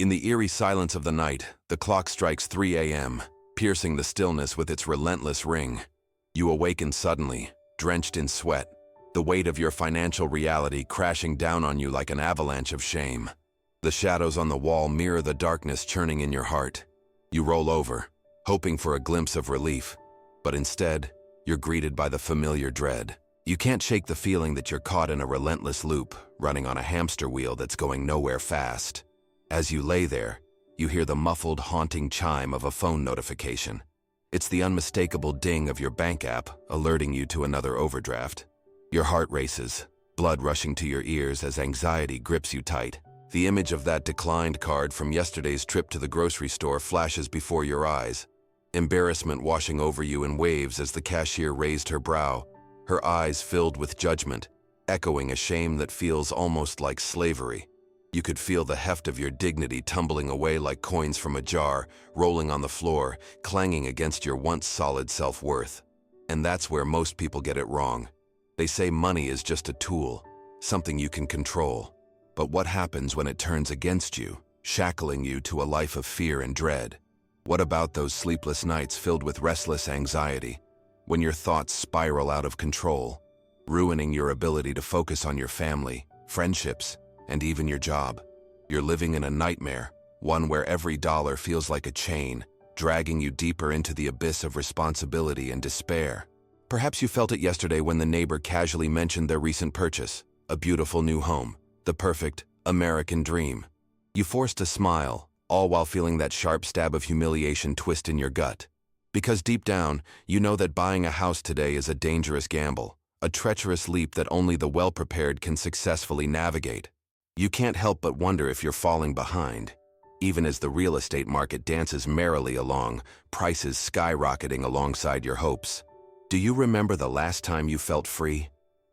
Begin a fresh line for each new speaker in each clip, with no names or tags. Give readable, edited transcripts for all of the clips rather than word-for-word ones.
In the eerie silence of the night, the clock strikes 3 a.m., piercing the stillness with its relentless ring. You awaken suddenly, drenched in sweat, the weight of your financial reality crashing down on you like an avalanche of shame. The shadows on the wall mirror the darkness churning in your heart. You roll over, hoping for a glimpse of relief, but instead, you're greeted by the familiar dread. You can't shake the feeling that you're caught in a relentless loop, running on a hamster wheel that's going nowhere fast. As you lay there, you hear the muffled, haunting chime of a phone notification. It's the unmistakable ding of your bank app, alerting you to another overdraft. Your heart races, blood rushing to your ears as anxiety grips you tight. The image of that declined card from yesterday's trip to the grocery store flashes before your eyes, embarrassment washing over you in waves as the cashier raised her brow, her eyes filled with judgment, echoing a shame that feels almost like slavery. You could feel the heft of your dignity tumbling away like coins from a jar, rolling on the floor, clanging against your once solid self-worth. And that's where most people get it wrong. They say money is just a tool, something you can control. But what happens when it turns against you, shackling you to a life of fear and dread? What about those sleepless nights filled with restless anxiety, when your thoughts spiral out of control, ruining your ability to focus on your family, friendships, and even your job? You're living in a nightmare, one where every dollar feels like a chain, dragging you deeper into the abyss of responsibility and despair. Perhaps you felt it yesterday when the neighbor casually mentioned their recent purchase, a beautiful new home, the perfect American dream. You forced a smile, all while feeling that sharp stab of humiliation twist in your gut. Because deep down, you know that buying a house today is a dangerous gamble, a treacherous leap that only the well-prepared can successfully navigate. You can't help but wonder if you're falling behind, even as the real estate market dances merrily along, prices skyrocketing alongside your hopes. Do you remember the last time you felt free?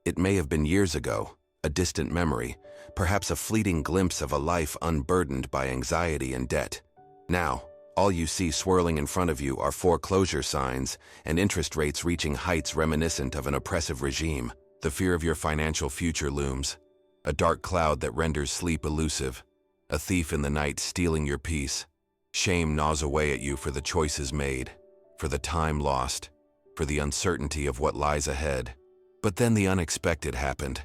It may have been years ago, a distant memory, perhaps a fleeting glimpse of a life unburdened by anxiety and debt. Now, all you see swirling in front of you are foreclosure signs and interest rates reaching heights reminiscent of an oppressive regime. The fear of your financial future looms, a dark cloud that renders sleep elusive, a thief in the night stealing your peace. Shame gnaws away at you for the choices made, for the time lost, for the uncertainty of what lies ahead. But then the unexpected happened.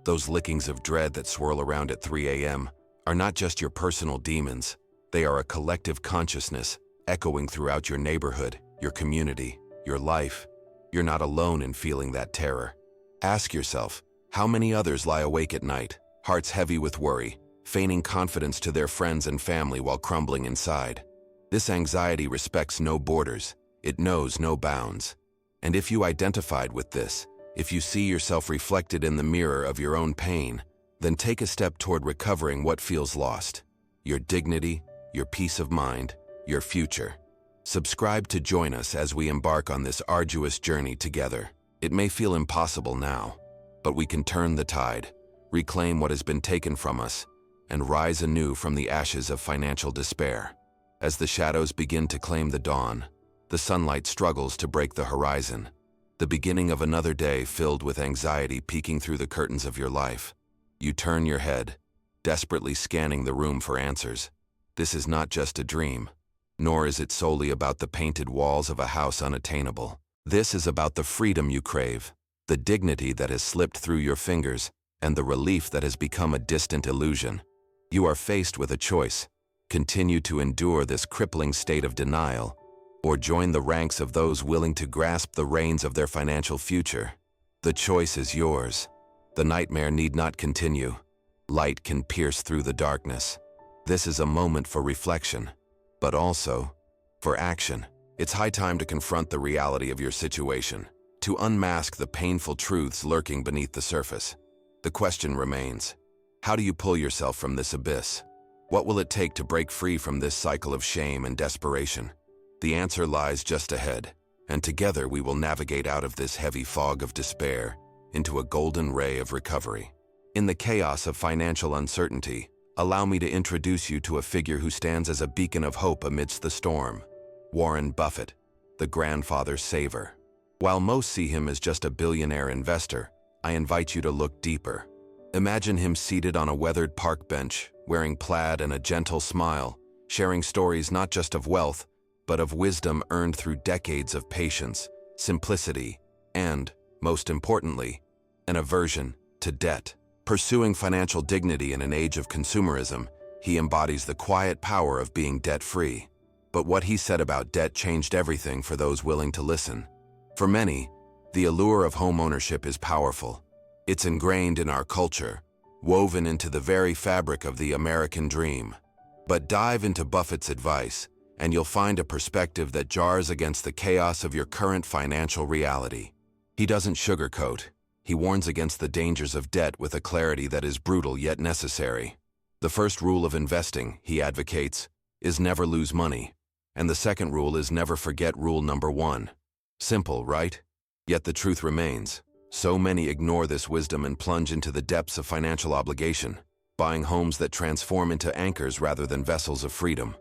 Those lickings of dread that swirl around at 3 a.m. are not just your personal demons. They are a collective consciousness echoing throughout your neighborhood, your community, your life. You're not alone in feeling that terror. Ask yourself, how many others lie awake at night, hearts heavy with worry, feigning confidence to their friends and family while crumbling inside? This anxiety respects no borders. It knows no bounds. And if you identified with this, if you see yourself reflected in the mirror of your own pain, then take a step toward recovering what feels lost: your dignity, your peace of mind, your future. Subscribe to join us as we embark on this arduous journey together. It may feel impossible now, but we can turn the tide, reclaim what has been taken from us, and rise anew from the ashes of financial despair. As the shadows begin to claim the dawn, the sunlight struggles to break the horizon. The beginning of another day filled with anxiety peeking through the curtains of your life. You turn your head, desperately scanning the room for answers. This is not just a dream, nor is it solely about the painted walls of a house unattainable. This is about the freedom you crave, the dignity that has slipped through your fingers, and the relief that has become a distant illusion. You are faced with a choice: continue to endure this crippling state of denial, or join the ranks of those willing to grasp the reins of their financial future. The choice is yours. The nightmare need not continue. Light can pierce through the darkness. This is a moment for reflection, but also for action. It's high time to confront the reality of your situation, to unmask the painful truths lurking beneath the surface. The question remains: how do you pull yourself from this abyss? What will it take to break free from this cycle of shame and desperation? The answer lies just ahead, and together we will navigate out of this heavy fog of despair into a golden ray of recovery. In the chaos of financial uncertainty, allow me to introduce you to a figure who stands as a beacon of hope amidst the storm: Warren Buffett, the grandfather saver. While most see him as just a billionaire investor, I invite you to look deeper. Imagine him seated on a weathered park bench, wearing plaid and a gentle smile, sharing stories not just of wealth, but of wisdom earned through decades of patience, simplicity, and, most importantly, an aversion to debt. Pursuing financial dignity in an age of consumerism, he embodies the quiet power of being debt-free. But what he said about debt changed everything for those willing to listen. For many, the allure of home ownership is powerful. It's ingrained in our culture, woven into the very fabric of the American dream. But dive into Buffett's advice, and you'll find a perspective that jars against the chaos of your current financial reality. He doesn't sugarcoat. He warns against the dangers of debt with a clarity that is brutal yet necessary. The first rule of investing, he advocates, is never lose money. And the second rule is never forget rule number 1. Simple, right? Yet the truth remains. So many ignore this wisdom and plunge into the depths of financial obligation, buying homes that transform into anchors rather than vessels of freedom.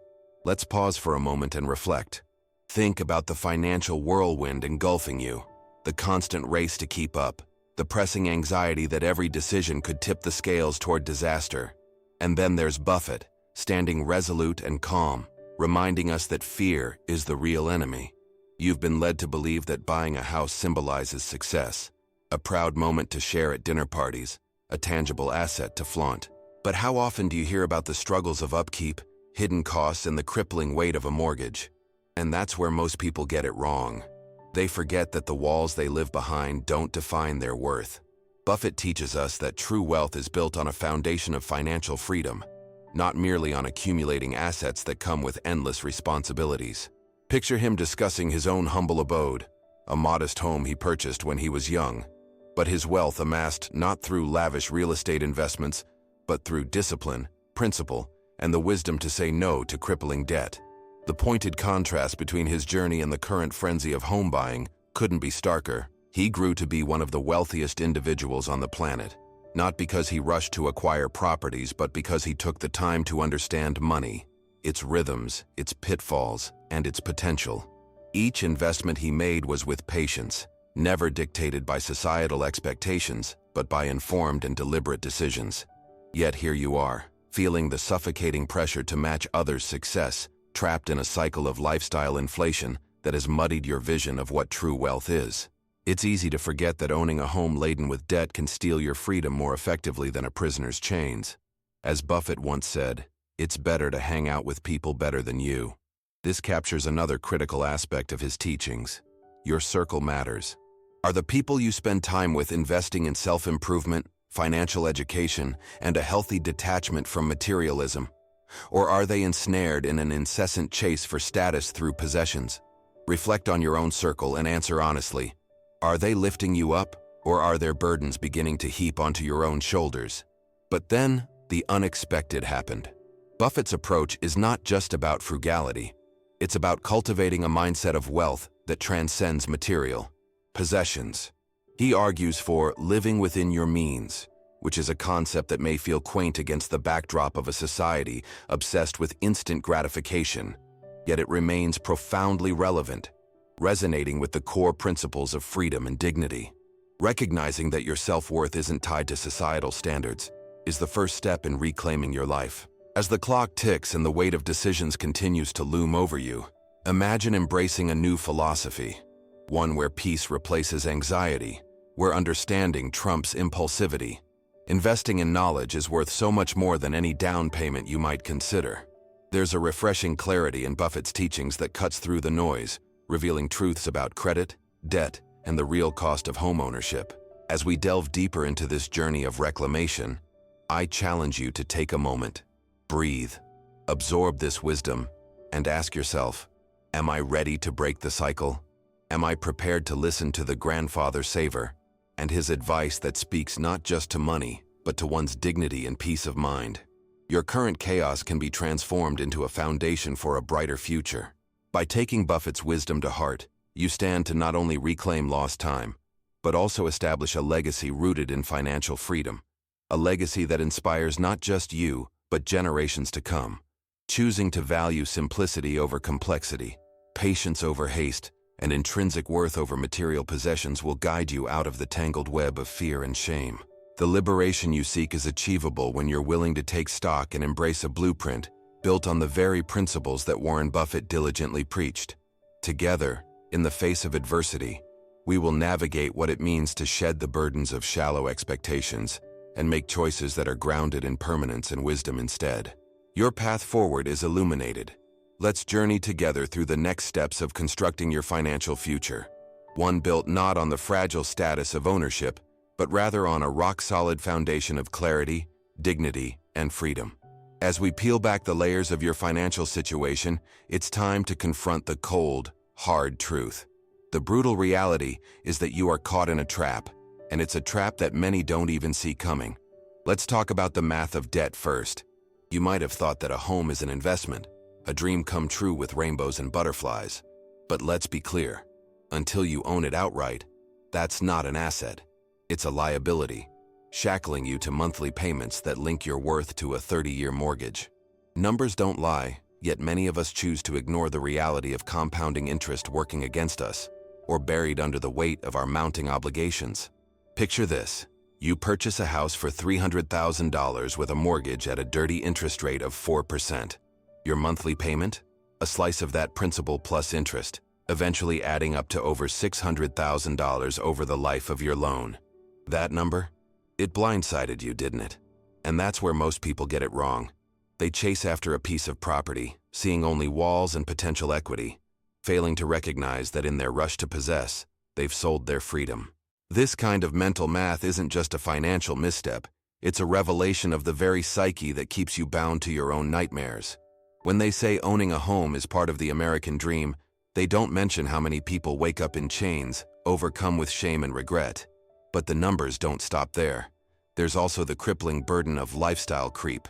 Let's pause for a moment and reflect. Think about the financial whirlwind engulfing you, the constant race to keep up, the pressing anxiety that every decision could tip the scales toward disaster. And then there's Buffett, standing resolute and calm, reminding us that fear is the real enemy. You've been led to believe that buying a house symbolizes success, a proud moment to share at dinner parties, a tangible asset to flaunt. But how often do you hear about the struggles of upkeep, hidden costs, and the crippling weight of a mortgage? And that's where most people get it wrong. They forget that the walls they live behind don't define their worth. Buffett teaches us that true wealth is built on a foundation of financial freedom, not merely on accumulating assets that come with endless responsibilities. Picture him discussing his own humble abode, a modest home he purchased when he was young, but his wealth amassed not through lavish real estate investments, but through discipline, principle, and the wisdom to say no to crippling debt. The pointed contrast between his journey and the current frenzy of home buying couldn't be starker. He grew to be one of the wealthiest individuals on the planet, not because he rushed to acquire properties, but because he took the time to understand money, its rhythms, its pitfalls, and its potential. Each investment he made was with patience, never dictated by societal expectations, but by informed and deliberate decisions. Yet here you are, feeling the suffocating pressure to match others' success, trapped in a cycle of lifestyle inflation that has muddied your vision of what true wealth is. It's easy to forget that owning a home laden with debt can steal your freedom more effectively than a prisoner's chains. As Buffett once said, "It's better to hang out with people better than you." This captures another critical aspect of his teachings. Your circle matters. Are the people you spend time with investing in self-improvement, financial education, and a healthy detachment from materialism? Or are they ensnared in an incessant chase for status through possessions? Reflect on your own circle and answer honestly. Are they lifting you up, or are their burdens beginning to heap onto your own shoulders? But then, the unexpected happened. Buffett's approach is not just about frugality. It's about cultivating a mindset of wealth that transcends material possessions. He argues for living within your means, which is a concept that may feel quaint against the backdrop of a society obsessed with instant gratification, yet it remains profoundly relevant, resonating with the core principles of freedom and dignity. Recognizing that your self-worth isn't tied to societal standards is the first step in reclaiming your life. As the clock ticks and the weight of decisions continues to loom over you, imagine embracing a new philosophy, one where peace replaces anxiety, where understanding trumps impulsivity. Investing in knowledge is worth so much more than any down payment you might consider. There's a refreshing clarity in Buffett's teachings that cuts through the noise, revealing truths about credit, debt, and the real cost of homeownership. As we delve deeper into this journey of reclamation, I challenge you to take a moment, breathe, absorb this wisdom, and ask yourself, am I ready to break the cycle? Am I prepared to listen to the grandfather saver and his advice that speaks not just to money, but to one's dignity and peace of mind? Your current chaos can be transformed into a foundation for a brighter future. By taking Buffett's wisdom to heart, you stand to not only reclaim lost time, but also establish a legacy rooted in financial freedom, a legacy that inspires not just you, but generations to come. Choosing to value simplicity over complexity, patience over haste, and intrinsic worth over material possessions will guide you out of the tangled web of fear and shame. The liberation you seek is achievable when you're willing to take stock and embrace a blueprint built on the very principles that Warren Buffett diligently preached. Together, in the face of adversity, we will navigate what it means to shed the burdens of shallow expectations and make choices that are grounded in permanence and wisdom instead. Your path forward is illuminated. Let's journey together through the next steps of constructing your financial future, one built not on the fragile status of ownership, but rather on a rock-solid foundation of clarity, dignity, and freedom. As we peel back the layers of your financial situation, it's time to confront the cold, hard truth. The brutal reality is that you are caught in a trap, and it's a trap that many don't even see coming. Let's talk about the math of debt first. You might have thought that a home is an investment, a dream come true with rainbows and butterflies. But let's be clear, until you own it outright, that's not an asset. It's a liability, shackling you to monthly payments that link your worth to a 30-year mortgage. Numbers don't lie, yet many of us choose to ignore the reality of compounding interest working against us, or buried under the weight of our mounting obligations. Picture this. You purchase a house for $300,000 with a mortgage at a dirty interest rate of 4%. Your monthly payment? A slice of that principal plus interest, eventually adding up to over $600,000 over the life of your loan. That number? It blindsided you, didn't it? And that's where most people get it wrong. They chase after a piece of property, seeing only walls and potential equity, failing to recognize that in their rush to possess, they've sold their freedom. This kind of mental math isn't just a financial misstep, it's a revelation of the very psyche that keeps you bound to your own nightmares. When they say owning a home is part of the American dream, they don't mention how many people wake up in chains, overcome with shame and regret. But the numbers don't stop there. There's also the crippling burden of lifestyle creep.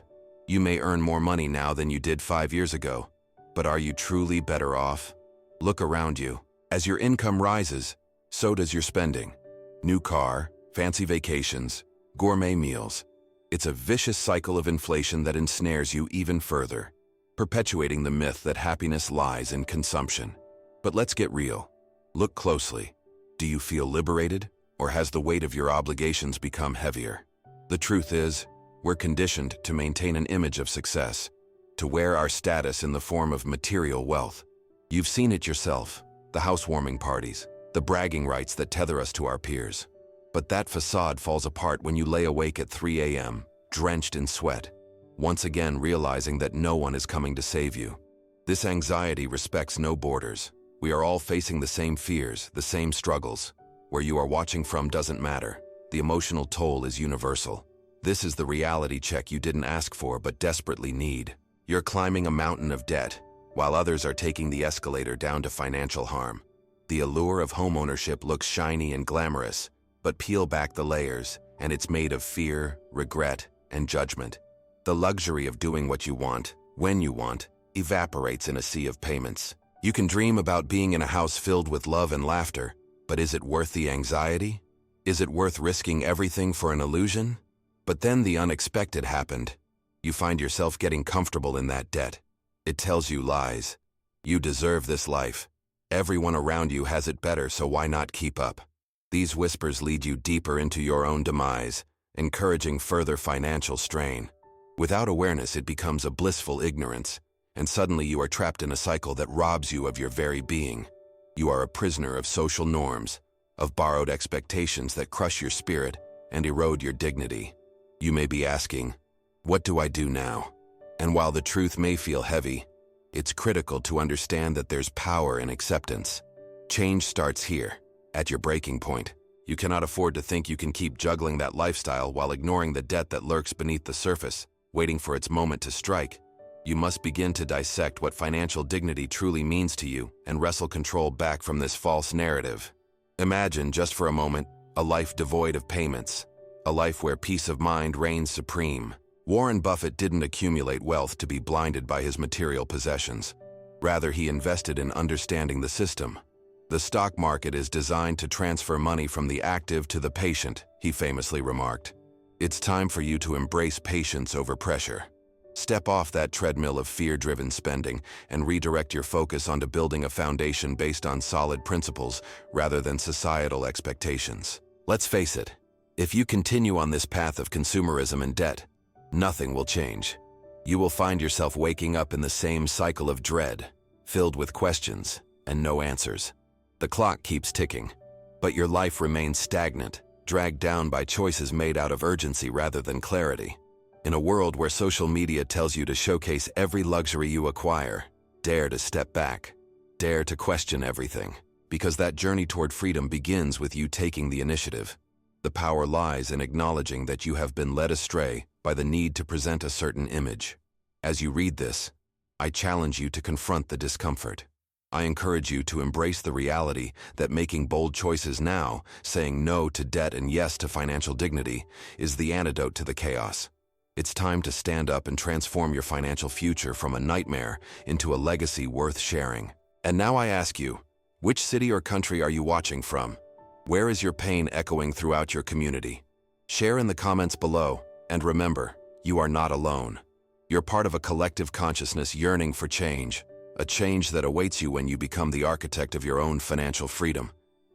You may earn more money now than you did 5 years ago, but are you truly better off? Look around you. As your income rises, so does your spending. New car, fancy vacations, gourmet meals. It's a vicious cycle of inflation that ensnares you even further, perpetuating the myth that happiness lies in consumption. But let's get real. Look closely. Do you feel liberated? Or has the weight of your obligations become heavier? The truth is, we're conditioned to maintain an image of success, to wear our status in the form of material wealth. You've seen it yourself, the housewarming parties, the bragging rights that tether us to our peers. But that facade falls apart when you lay awake at 3 a.m., drenched in sweat, once again realizing that no one is coming to save you. This anxiety respects no borders. We are all facing the same fears, the same struggles. Where you are watching from doesn't matter. The emotional toll is universal. This is the reality check you didn't ask for but desperately need. You're climbing a mountain of debt, while others are taking the escalator down to financial harm. The allure of homeownership looks shiny and glamorous, but peel back the layers, and it's made of fear, regret, and judgment. The luxury of doing what you want, when you want, evaporates in a sea of payments. You can dream about being in a house filled with love and laughter, but is it worth the anxiety? Is it worth risking everything for an illusion? But then the unexpected happened. You find yourself getting comfortable in that debt. It tells you lies. You deserve this life. Everyone around you has it better, so why not keep up? These whispers lead you deeper into your own demise, encouraging further financial strain. Without awareness, it becomes a blissful ignorance, and suddenly you are trapped in a cycle that robs you of your very being. You are a prisoner of social norms, of borrowed expectations that crush your spirit and erode your dignity. You may be asking, what do I do now? And while the truth may feel heavy, it's critical to understand that there's power in acceptance. Change starts here, at your breaking point. You cannot afford to think you can keep juggling that lifestyle while ignoring the debt that lurks beneath the surface, waiting for its moment to strike. You must begin to dissect what financial dignity truly means to you and wrestle control back from this false narrative. Imagine, just for a moment, a life devoid of payments, a life where peace of mind reigns supreme. Warren Buffett didn't accumulate wealth to be blinded by his material possessions. Rather, he invested in understanding the system. The stock market is designed to transfer money from the active to the patient, he famously remarked. It's time for you to embrace patience over pressure. Step off that treadmill of fear-driven spending and redirect your focus onto building a foundation based on solid principles rather than societal expectations. Let's face it, If you continue on this path of consumerism and debt, nothing will change. You will find yourself waking up in the same cycle of dread, filled with questions and no answers. The clock keeps ticking, but your life remains stagnant, dragged down by choices made out of urgency rather than clarity. In a world where social media tells you to showcase every luxury you acquire, dare to step back. Dare to question everything, because that journey toward freedom begins with you taking the initiative. The power lies in acknowledging that you have been led astray by the need to present a certain image. As you read this, I challenge you to confront the discomfort. I encourage you to embrace the reality that making bold choices now, saying no to debt and yes to financial dignity, is the antidote to the chaos. It's time to stand up and transform your financial future from a nightmare into a legacy worth sharing. And now I ask you, which city or country are you watching from? Where is your pain echoing throughout your community? Share in the comments below, and remember, you are not alone. You're part of a collective consciousness yearning for change, a change that awaits you when you become the architect of your own financial freedom,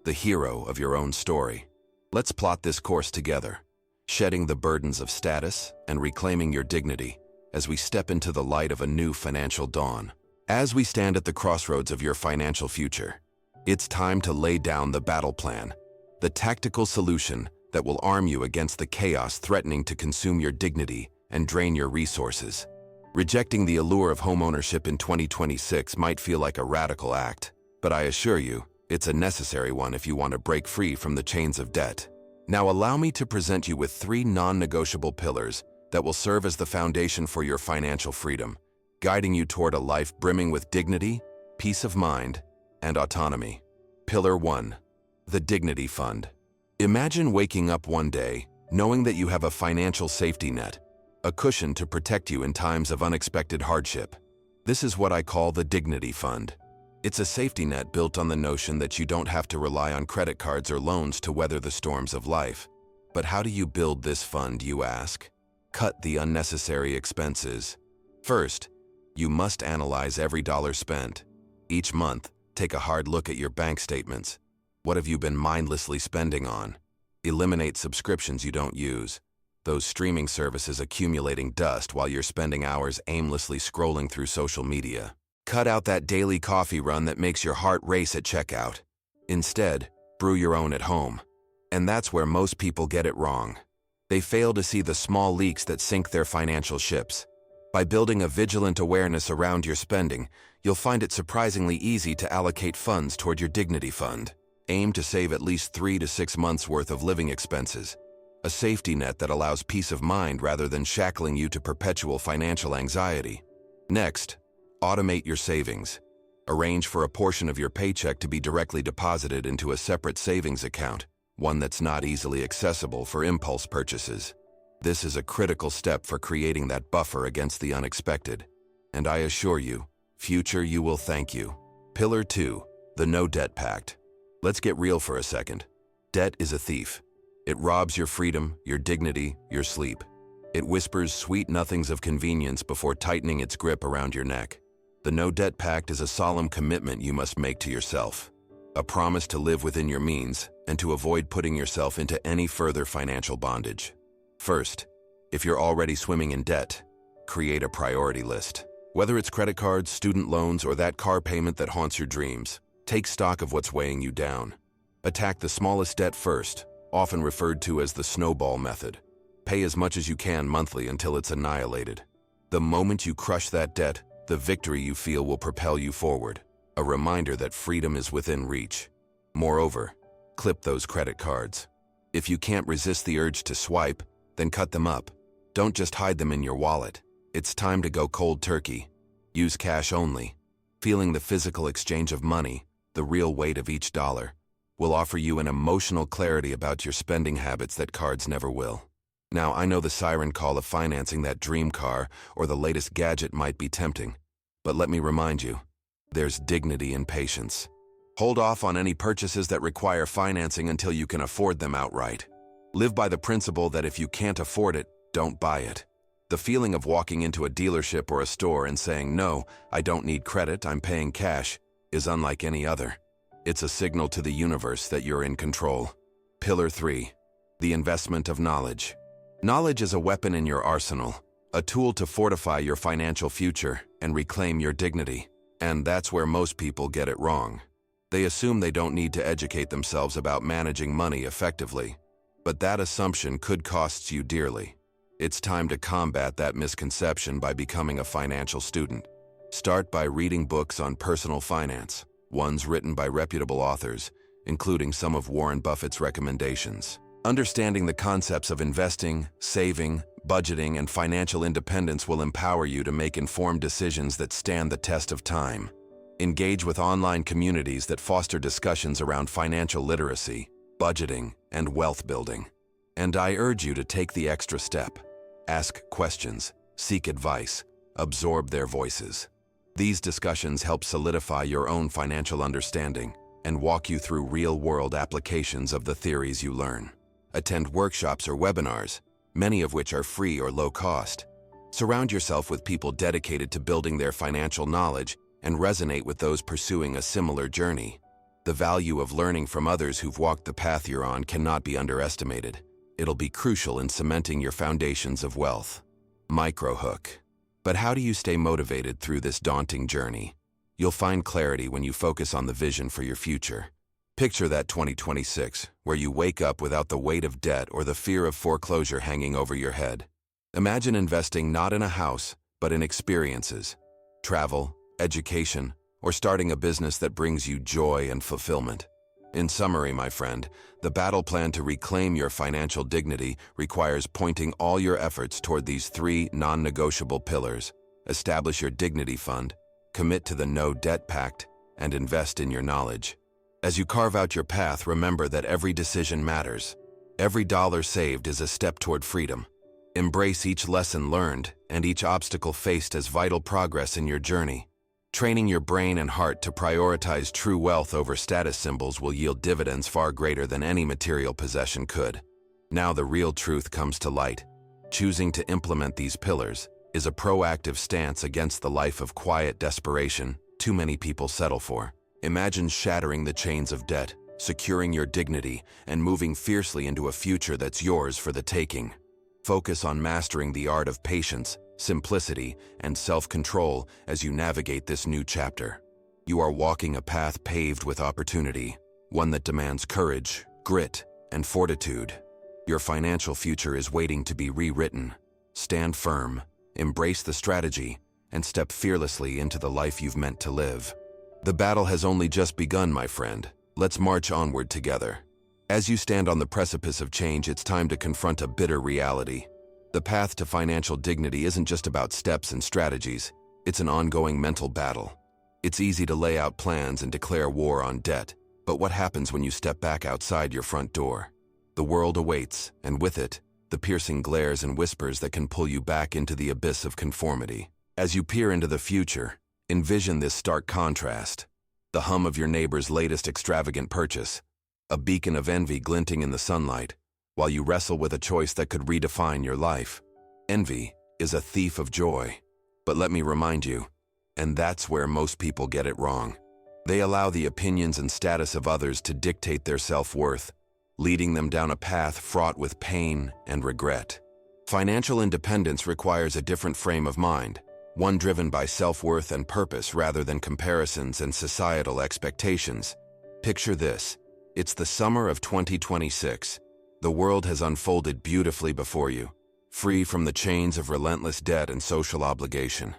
the hero of your own story. Let's plot this course together, shedding the burdens of status and reclaiming your dignity as we step into the light of a new financial dawn. As we stand at the crossroads of your financial future, it's time to lay down the battle plan, the tactical solution that will arm you against the chaos threatening to consume your dignity and drain your resources. Rejecting the allure of homeownership in 2026 might feel like a radical act, but I assure you, it's a necessary one if you want to break free from the chains of debt. Now allow me to present you with 3 non-negotiable pillars that will serve as the foundation for your financial freedom, guiding you toward a life brimming with dignity, peace of mind, and autonomy. Pillar 1. The Dignity Fund. Imagine waking up one day knowing that you have a financial safety net, a cushion to protect you in times of unexpected hardship. This is what I call the Dignity Fund. It's a safety net built on the notion that you don't have to rely on credit cards or loans to weather the storms of life. But how do you build this fund, you ask? Cut the unnecessary expenses. First, you must analyze every dollar spent. Each month, take a hard look at your bank statements. What have you been mindlessly spending on? Eliminate subscriptions you don't use. Those streaming services accumulating dust while you're spending hours aimlessly scrolling through social media. Cut out that daily coffee run that makes your heart race at checkout. Instead, brew your own at home. And that's where most people get it wrong. They fail to see the small leaks that sink their financial ships. By building a vigilant awareness around your spending, you'll find it surprisingly easy to allocate funds toward your Dignity Fund. Aim to save at least 3 to 6 months' worth of living expenses. A safety net that allows peace of mind rather than shackling you to perpetual financial anxiety. Next, automate your savings. Arrange for a portion of your paycheck to be directly deposited into a separate savings account, one that's not easily accessible for impulse purchases. This is a critical step for creating that buffer against the unexpected. And I assure you, future you will thank you. Pillar 2. The No Debt Pact. Let's get real for a second. Debt is a thief. It robs your freedom, your dignity, your sleep. It whispers sweet nothings of convenience before tightening its grip around your neck. The No Debt Pact is a solemn commitment you must make to yourself. A promise to live within your means and to avoid putting yourself into any further financial bondage. First, if you're already swimming in debt, create a priority list. Whether it's credit cards, student loans, or that car payment that haunts your dreams, take stock of what's weighing you down. Attack the smallest debt first, often referred to as the snowball method. Pay as much as you can monthly until it's annihilated. The moment you crush that debt, the victory you feel will propel you forward, a reminder that freedom is within reach. Moreover, clip those credit cards. If you can't resist the urge to swipe, then cut them up. Don't just hide them in your wallet. It's time to go cold turkey. Use cash only. Feeling the physical exchange of money, the real weight of each dollar, will offer you an emotional clarity about your spending habits that cards never will. Now, I know the siren call of financing that dream car or the latest gadget might be tempting, but let me remind you, there's dignity in patience. Hold off on any purchases that require financing until you can afford them outright. Live by the principle that if you can't afford it, don't buy it. The feeling of walking into a dealership or a store and saying, "No, I don't need credit, I'm paying cash," is unlike any other. It's a signal to the universe that you're in control. Pillar 3. The investment of knowledge. Knowledge is a weapon in your arsenal, a tool to fortify your financial future and reclaim your dignity. And that's where most people get it wrong. They assume they don't need to educate themselves about managing money effectively. But that assumption could cost you dearly. It's time to combat that misconception by becoming a financial student. Start by reading books on personal finance, ones written by reputable authors, including some of Warren Buffett's recommendations. Understanding the concepts of investing, saving, budgeting, and financial independence will empower you to make informed decisions that stand the test of time. Engage with online communities that foster discussions around financial literacy, budgeting, and wealth building. And I urge you to take the extra step. Ask questions, seek advice, absorb their voices. These discussions help solidify your own financial understanding and walk you through real-world applications of the theories you learn. Attend workshops or webinars, many of which are free or low cost. Surround yourself with people dedicated to building their financial knowledge and resonate with those pursuing a similar journey. The value of learning from others who've walked the path you're on cannot be underestimated. It'll be crucial in cementing your foundations of wealth. Microhook. But how do you stay motivated through this daunting journey? You'll find clarity when you focus on the vision for your future. Picture that 2026, where you wake up without the weight of debt or the fear of foreclosure hanging over your head. Imagine investing not in a house, but in experiences, travel, education, or starting a business that brings you joy and fulfillment. In summary, my friend, the battle plan to reclaim your financial dignity requires pointing all your efforts toward these three non-negotiable pillars. Establish your dignity fund, commit to the no debt pact, and invest in your knowledge. As you carve out your path, remember that every decision matters. Every dollar saved is a step toward freedom. Embrace each lesson learned and each obstacle faced as vital progress in your journey. Training your brain and heart to prioritize true wealth over status symbols will yield dividends far greater than any material possession could. Now the real truth comes to light. Choosing to implement these pillars is a proactive stance against the life of quiet desperation too many people settle for. Imagine shattering the chains of debt, securing your dignity, and moving fiercely into a future that's yours for the taking. Focus on mastering the art of patience, simplicity, and self-control as you navigate this new chapter. You are walking a path paved with opportunity, one that demands courage, grit, and fortitude. Your financial future is waiting to be rewritten. Stand firm, embrace the strategy, and step fearlessly into the life you've meant to live. The battle has only just begun, my friend. Let's march onward together. As you stand on the precipice of change, it's time to confront a bitter reality. The path to financial dignity isn't just about steps and strategies. It's an ongoing mental battle. It's easy to lay out plans and declare war on debt, but what happens when you step back outside your front door? The world awaits, and with it, the piercing glares and whispers that can pull you back into the abyss of conformity. As you peer into the future, envision this stark contrast. The hum of your neighbor's latest extravagant purchase, a beacon of envy glinting in the sunlight, while you wrestle with a choice that could redefine your life. Envy is a thief of joy. But let me remind you, and that's where most people get it wrong. They allow the opinions and status of others to dictate their self-worth, leading them down a path fraught with pain and regret. Financial independence requires a different frame of mind, one driven by self-worth and purpose rather than comparisons and societal expectations. Picture this. It's the summer of 2026. The world has unfolded beautifully before you, free from the chains of relentless debt and social obligation.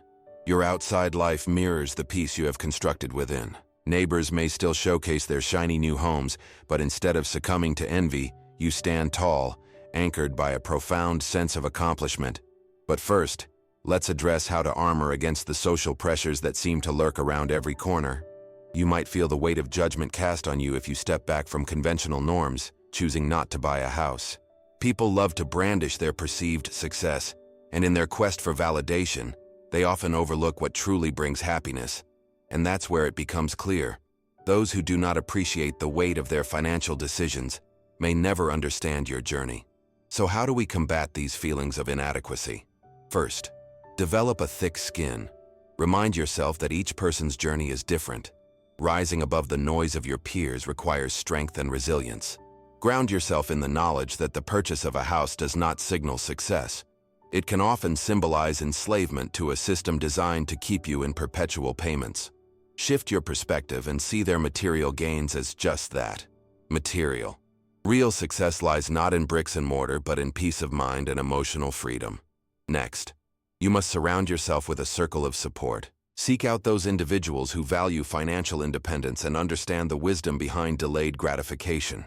Your outside life mirrors the peace you have constructed within. Neighbors may still showcase their shiny new homes, but instead of succumbing to envy, you stand tall, anchored by a profound sense of accomplishment. But first, let's address how to armor against the social pressures that seem to lurk around every corner. You might feel the weight of judgment cast on you if you step back from conventional norms, choosing not to buy a house. People love to brandish their perceived success, and in their quest for validation, they often overlook what truly brings happiness. And that's where it becomes clear. Those who do not appreciate the weight of their financial decisions may never understand your journey. So how do we combat these feelings of inadequacy? First, develop a thick skin. Remind yourself that each person's journey is different. Rising above the noise of your peers requires strength and resilience. Ground yourself in the knowledge that the purchase of a house does not signal success. It can often symbolize enslavement to a system designed to keep you in perpetual payments. Shift your perspective and see their material gains as just that, material. Real success lies not in bricks and mortar, but in peace of mind and emotional freedom. Next, you must surround yourself with a circle of support. Seek out those individuals who value financial independence and understand the wisdom behind delayed gratification.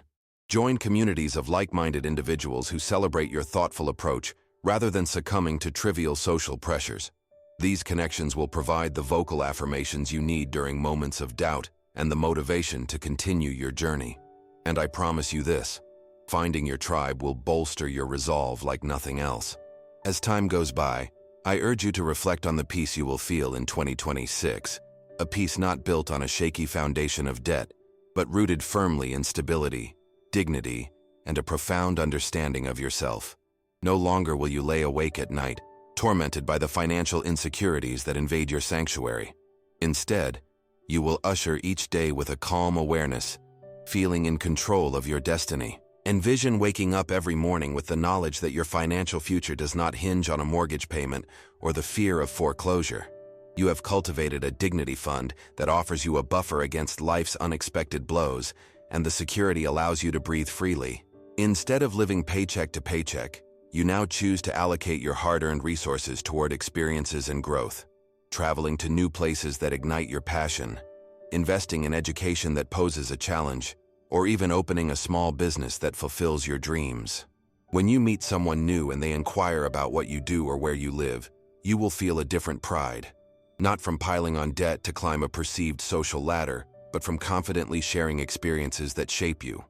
Join communities of like-minded individuals who celebrate your thoughtful approach rather than succumbing to trivial social pressures. These connections will provide the vocal affirmations you need during moments of doubt and the motivation to continue your journey. And I promise you this, finding your tribe will bolster your resolve like nothing else. As time goes by, I urge you to reflect on the peace you will feel in 2026, a peace not built on a shaky foundation of debt, but rooted firmly in stability, dignity, and a profound understanding of yourself. No longer will you lay awake at night, tormented by the financial insecurities that invade your sanctuary. Instead, you will usher each day with a calm awareness, feeling in control of your destiny. Envision waking up every morning with the knowledge that your financial future does not hinge on a mortgage payment or the fear of foreclosure. You have cultivated a dignity fund that offers you a buffer against life's unexpected blows, and the security allows you to breathe freely. Instead of living paycheck to paycheck, you now choose to allocate your hard-earned resources toward experiences and growth, traveling to new places that ignite your passion, investing in education that poses a challenge, or even opening a small business that fulfills your dreams. When you meet someone new and they inquire about what you do or where you live, you will feel a different pride, not from piling on debt to climb a perceived social ladder, but from confidently sharing experiences that shape you.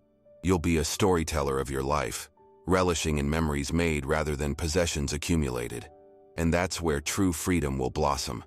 You'll be a storyteller of your life, relishing in memories made rather than possessions accumulated. And that's where true freedom will blossom,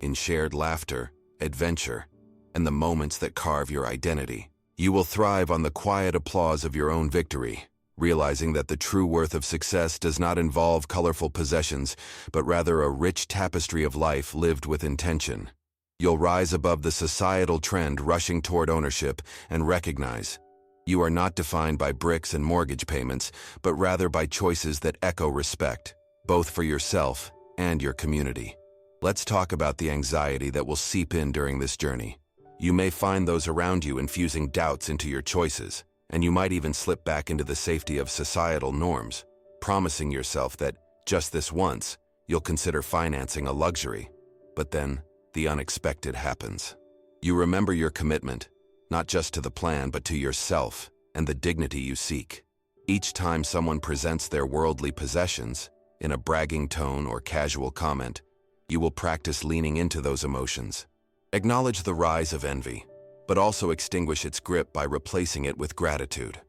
in shared laughter, adventure, and the moments that carve your identity. You will thrive on the quiet applause of your own victory, realizing that the true worth of success does not involve colorful possessions, but rather a rich tapestry of life lived with intention. You'll rise above the societal trend rushing toward ownership and recognize you are not defined by bricks and mortgage payments, but rather by choices that echo respect, both for yourself and your community. Let's talk about the anxiety that will seep in during this journey. You may find those around you infusing doubts into your choices, and you might even slip back into the safety of societal norms, promising yourself that, just this once, you'll consider financing a luxury. But then, the unexpected happens. You remember your commitment, not just to the plan but to yourself and the dignity you seek. Each time someone presents their worldly possessions, in a bragging tone or casual comment, you will practice leaning into those emotions. Acknowledge the rise of envy, but also extinguish its grip by replacing it with gratitude.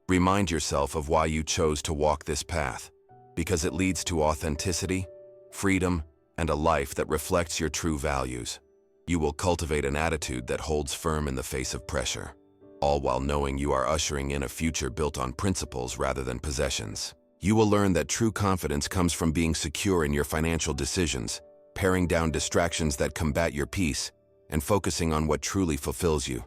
Remind yourself of why you chose to walk this path, because it leads to authenticity, freedom, and a life that reflects your true values. You will cultivate an attitude that holds firm in the face of pressure, all while knowing you are ushering in a future built on principles rather than possessions. You will learn that true confidence comes from being secure in your financial decisions, paring down distractions that combat your peace, and focusing on what truly fulfills you.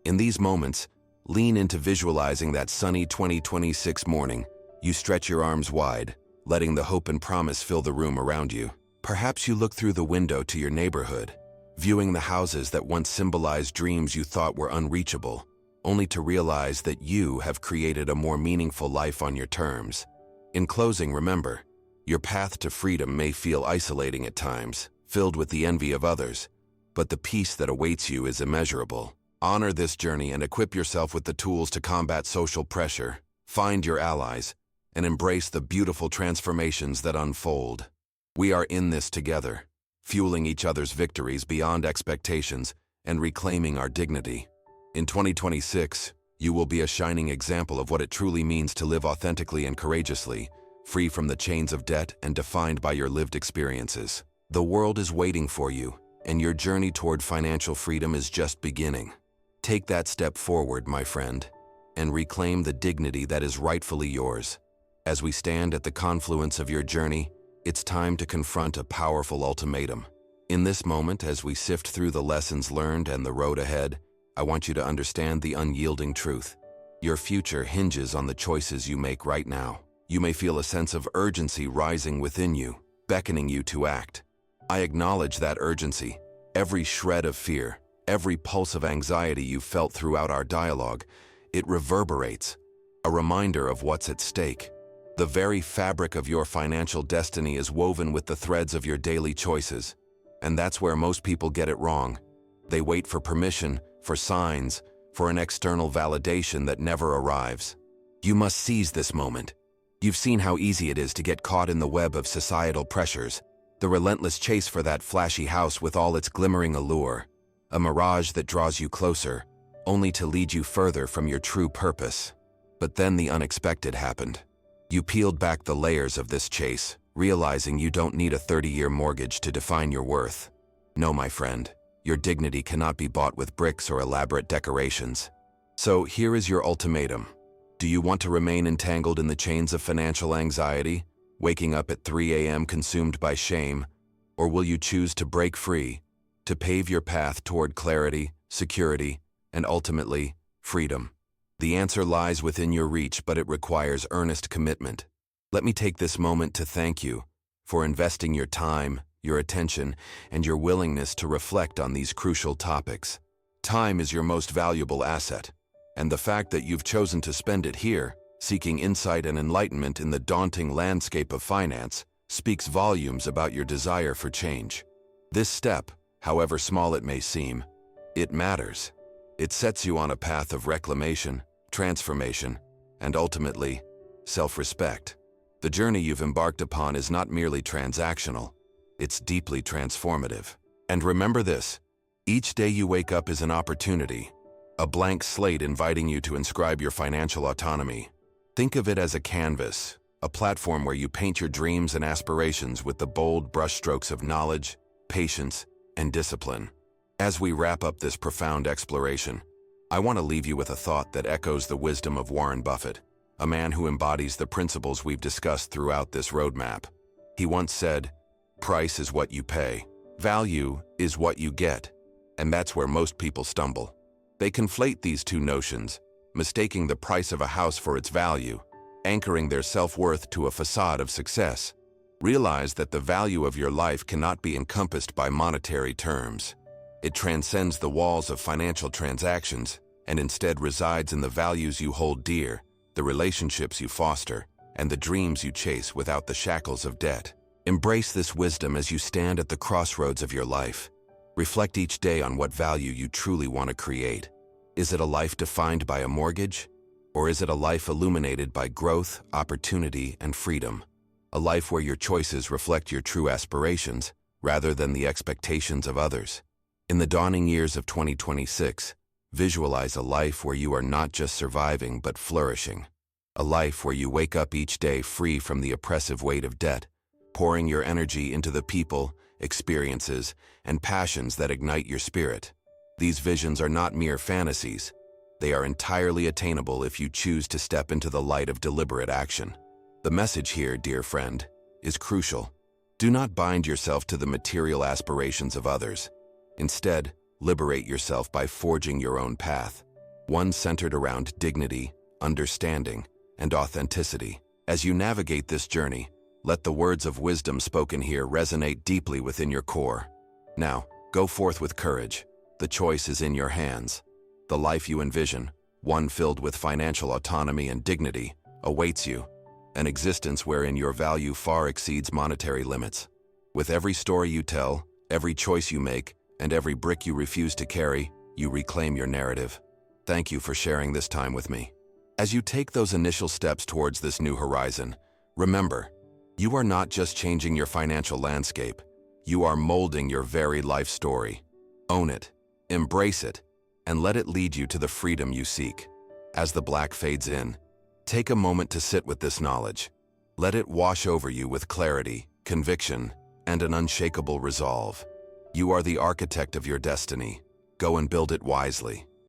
In these moments, lean into visualizing that sunny 2026 morning. You stretch your arms wide, letting the hope and promise fill the room around you. Perhaps you look through the window to your neighborhood, viewing the houses that once symbolized dreams you thought were unreachable, only to realize that you have created a more meaningful life on your terms. In closing, remember, your path to freedom may feel isolating at times, filled with the envy of others, but the peace that awaits you is immeasurable. Honor this journey and equip yourself with the tools to combat social pressure, find your allies, and embrace the beautiful transformations that unfold. We are in this together, fueling each other's victories beyond expectations and reclaiming our dignity. In 2026, you will be a shining example of what it truly means to live authentically and courageously, free from the chains of debt and defined by your lived experiences. The world is waiting for you, and your journey toward financial freedom is just beginning. Take that step forward, my friend, and reclaim the dignity that is rightfully yours. As we stand at the confluence of your journey, it's time to confront a powerful ultimatum. In this moment, as we sift through the lessons learned and the road ahead, I want you to understand the unyielding truth. Your future hinges on the choices you make right now. You may feel a sense of urgency rising within you, beckoning you to act. I acknowledge that urgency. Every shred of fear, every pulse of anxiety you felt throughout our dialogue, it reverberates, a reminder of what's at stake. The very fabric of your financial destiny is woven with the threads of your daily choices. And that's where most people get it wrong. They wait for permission, for signs, for an external validation that never arrives. You must seize this moment. You've seen how easy it is to get caught in the web of societal pressures, the relentless chase for that flashy house with all its glimmering allure, a mirage that draws you closer, only to lead you further from your true purpose. But then the unexpected happened. You peeled back the layers of this chase, realizing you don't need a 30-year mortgage to define your worth. No, my friend, your dignity cannot be bought with bricks or elaborate decorations. So here is your ultimatum. Do you want to remain entangled in the chains of financial anxiety, waking up at 3 a.m. consumed by shame? Or will you choose to break free, to pave your path toward clarity, security, and ultimately, freedom? The answer lies within your reach, but it requires earnest commitment. Let me take this moment to thank you for investing your time, your attention, and your willingness to reflect on these crucial topics. Time is your most valuable asset, and the fact that you've chosen to spend it here, seeking insight and enlightenment in the daunting landscape of finance, speaks volumes about your desire for change. This step, however small it may seem, it matters. It sets you on a path of reclamation, transformation, and ultimately, self-respect. The journey you've embarked upon is not merely transactional, it's deeply transformative. And remember this, each day you wake up is an opportunity, a blank slate inviting you to inscribe your financial autonomy. Think of it as a canvas, a platform where you paint your dreams and aspirations with the bold brushstrokes of knowledge, patience, and discipline. As we wrap up this profound exploration, I want to leave you with a thought that echoes the wisdom of Warren Buffett, a man who embodies the principles we've discussed throughout this roadmap. He once said, "Price is what you pay. Value is what you get." And that's where most people stumble. They conflate these two notions, mistaking the price of a house for its value, anchoring their self-worth to a facade of success. Realize that the value of your life cannot be encompassed by monetary terms. It transcends the walls of financial transactions and instead resides in the values you hold dear, the relationships you foster, and the dreams you chase without the shackles of debt. Embrace this wisdom as you stand at the crossroads of your life. Reflect each day on what value you truly want to create. Is it a life defined by a mortgage? Or is it a life illuminated by growth, opportunity, and freedom? A life where your choices reflect your true aspirations rather than the expectations of others. In the dawning years of 2026, visualize a life where you are not just surviving but flourishing. A life where you wake up each day free from the oppressive weight of debt, pouring your energy into the people, experiences, and passions that ignite your spirit. These visions are not mere fantasies. They are entirely attainable if you choose to step into the light of deliberate action. The message here, dear friend, is crucial. Do not bind yourself to the material aspirations of others. Instead, liberate yourself by forging your own path, one centered around dignity, understanding, and authenticity. As you navigate this journey, let the words of wisdom spoken here resonate deeply within your core. Now, go forth with courage. The choice is in your hands. The life you envision, one filled with financial autonomy and dignity, awaits you, an existence wherein your value far exceeds monetary limits. With every story you tell, every choice you make, and every brick you refuse to carry, you reclaim your narrative. Thank you for sharing this time with me. As you take those initial steps towards this new horizon, remember, you are not just changing your financial landscape, you are molding your very life story. Own it, embrace it, and let it lead you to the freedom you seek. As the black fades in, take a moment to sit with this knowledge. Let it wash over you with clarity, conviction, and an unshakable resolve. You are the architect of your destiny. Go and build it wisely.